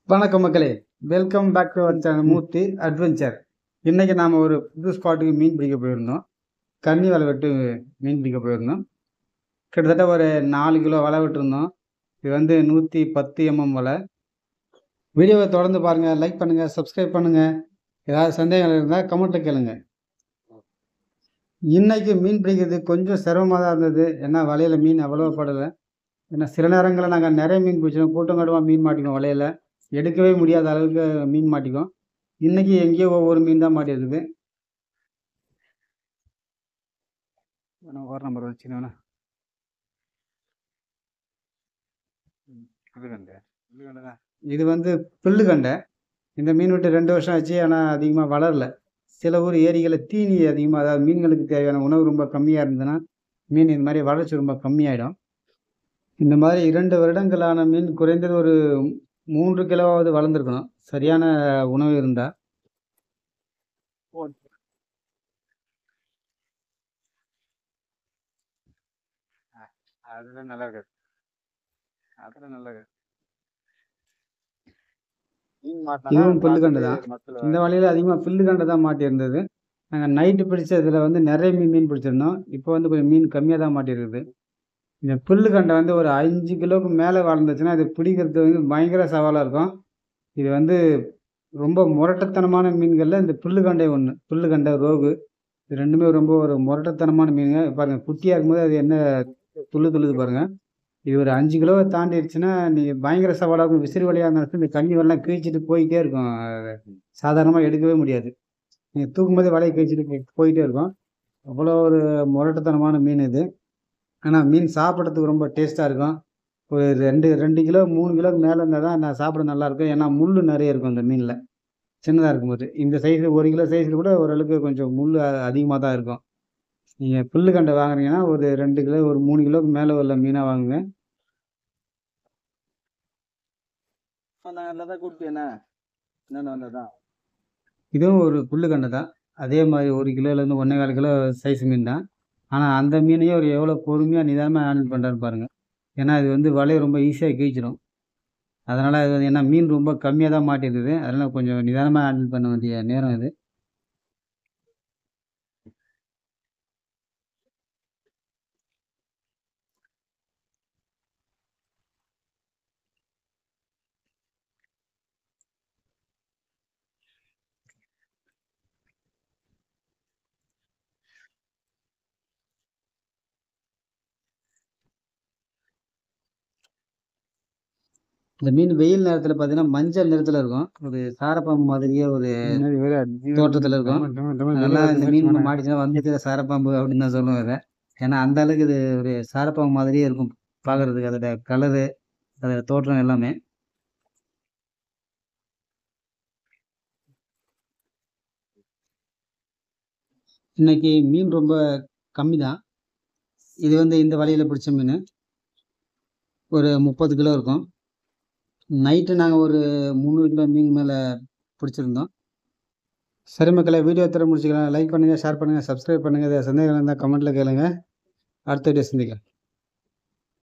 வணக்கம் மக்களே, welcome back to our channel Murthy adventure. இன்றைக்கி நாம் ஒரு புது ஸ்பாட்டுக்கு மீன் பிடிக்க போயிருந்தோம். கன்னி வலை விட்டு மீன் பிடிக்க போயிருந்தோம். கிட்டத்தட்ட ஒரு 4 கிலோ வலை விட்டுருந்தோம். இது வந்து 110 mm வலை. வீடியோவை தொடர்ந்து பாருங்கள், லைக் பண்ணுங்கள், சப்ஸ்கிரைப் பண்ணுங்கள். ஏதாவது சந்தேகங்கள் இருந்தால் கமெண்ட்டில் கேளுங்க. இன்றைக்கி மீன் பிடிக்கிறது கொஞ்சம் சிரமமாக தான் இருந்தது. ஏன்னா வலையில் மீன் அவ்வளோவா படலை. ஏன்னா சில நேரங்களில் நாங்கள் நிறைய மீன் பிடிச்சோம், கூட்டம் கட்டமாக மீன் மாட்டிக்குவோம் வலையில். எடுக்கவே முடியாத அளவுக்கு மீன் மாட்டிக்கும். இன்னைக்கு எங்கேயோ ஒவ்வொரு மீன் தான் மாட்டிருக்குது. ஒரு நம்பர் வச்சுக்கோண்ணா. இது வந்து புல்லுகண்டை. இந்த மீன் விட்டு 2 வருஷம் ஆச்சு. ஆனால் அதிகமாக வளரல. சில ஊர் ஏரிகளில் தீனி அதிகமாக, அதாவது மீன்களுக்கு தேவையான உணவு ரொம்ப கம்மியாக இருந்ததுன்னா மீன் இந்த மாதிரி வளர்ச்சி ரொம்ப கம்மியாயிடும். இந்த மாதிரி 2 வருடங்களான மீன் குறைந்தது ஒரு 3 கிலோவாவது வளர்ந்துருக்கணும், சரியான உணவு இருந்தால். அதெல்லாம் நல்லா இருக்காது. அதெல்லாம் நல்லா இருக்காது. இதுவும் புல்லுகண்டை தான். இந்த வலையில் அதிகமாக புல்லுகண்டை தான் மாட்டியிருந்தது. நாங்கள் நைட்டு பிடிச்சதில் வந்து நிறைய மீன் பிடிச்சிருந்தோம். இப்போ வந்து கொஞ்சம் மீன் கம்மியாக தான் மாட்டியிருக்குது. இந்த புல்லுகண்டை வந்து ஒரு 5 கிலோவுக்கு மேலே வளர்ந்துச்சுன்னா இது பிடிக்கிறது வந்து பயங்கர சவாலாக இருக்கும். இது வந்து ரொம்ப முரட்டுத்தனமான மீன்களில் இந்த புல்லுகண்டை ஒன்று. புல்லுகண்டை, ரோகு, இது ரெண்டுமே ரொம்ப ஒரு முரட்டுத்தனமான மீனுங்க. பாருங்கள், குட்டியாக இருக்கும்போது அது என்ன துள்ளுது பாருங்கள். இது ஒரு 5 கிலோவை தாண்டிடுச்சுன்னா நீங்கள் பயங்கர சவாலாக இருக்கும். விசிறி வலையாக இருந்தாலும் இந்த கண்ணி வரலாம் கிழிச்சிட்டு போயிட்டே இருக்கும். சாதாரணமாக எடுக்கவே முடியாது. நீங்கள் தூக்கும்போதே வலையை கிழிச்சிட்டு போயிட்டே இருக்கும். அவ்வளோ ஒரு முரட்டுத்தனமான மீன் இது. ஆனால் மீன் சாப்பிட்றதுக்கு ரொம்ப டேஸ்ட்டாக இருக்கும். ஒரு 2 கிலோ 3 கிலோக்கு மேலே இருந்தால் தான் நான் சாப்பிட நல்லாயிருக்கும். ஏன்னா முள் நிறைய இருக்கும் அந்த மீனில், சின்னதாக இருக்கும்போது. இந்த சைஸு 1 கிலோ சைஸில் கூட ஓரளவுக்கு கொஞ்சம் முள் அதிகமாக தான் இருக்கும். நீங்கள் புல்லுகண்டை வாங்குறீங்கன்னா ஒரு 2 கிலோ, ஒரு 3 கிலோக்கு மேலே உள்ள மீனாக வாங்குங்க. இதுவும் ஒரு புல்லுகண்டை தான். அதே மாதிரி 1 கிலோலேருந்து 1 1/4 கிலோ சைஸ் மீன் தான். ஆனால் அந்த மீனையும் ஒரு எவ்வளோ பொறுமையாக நிதானமாக ஹேண்டில் பண்ணுறாருன்னு பாருங்கள். ஏன்னா இது வந்து வலையை ரொம்ப ஈஸியாக கிழிச்சிடும். அதனால் இது ஏன்னா மீன் ரொம்ப கம்மியாக தான் மாட்டிருக்குது. அதனால் கொஞ்சம் நிதானமாக ஹேண்டில் பண்ண வேண்டிய நேரம் இது. இந்த மீன் வெயில் நேரத்தில் பார்த்தீங்கன்னா மஞ்சள் நிறத்தில் இருக்கும். ஒரு சாரப்பாம்பு மாதிரியே ஒரு தோற்றத்தில் இருக்கும். அதெல்லாம் இந்த மீன் மாட்டிச்சுன்னா வந்துட்டு சாரப்பாம்பு அப்படின்னு தான் சொல்லுவோம் இதை. ஏன்னா அந்த அளவுக்கு இது ஒரு சாரப்பாம்பு மாதிரியே இருக்கும் பார்க்குறதுக்கு. அதோட கலரு, அதோட தோற்றம் எல்லாமே. இன்னைக்கு மீன் ரொம்ப கம்மி தான். இது வந்து இந்த வலையில் பிடிச்ச மீன் ஒரு 30 கிலோ இருக்கும். நைட்டு நாங்கள் ஒரு 300 கிலோ மீன் மேலே பிடிச்சிருந்தோம். சரி மக்களை, வீடியோ முடிச்சுக்கலாம். லைக் பண்ணுங்கள், ஷேர் பண்ணுங்கள், சப்ஸ்கிரைப் பண்ணுங்கள். ஏதாவது சந்தேகம் இருந்தால் கமெண்ட்டில் கேளுங்க. அடுத்த வீடியோ சந்திக்கலாம்.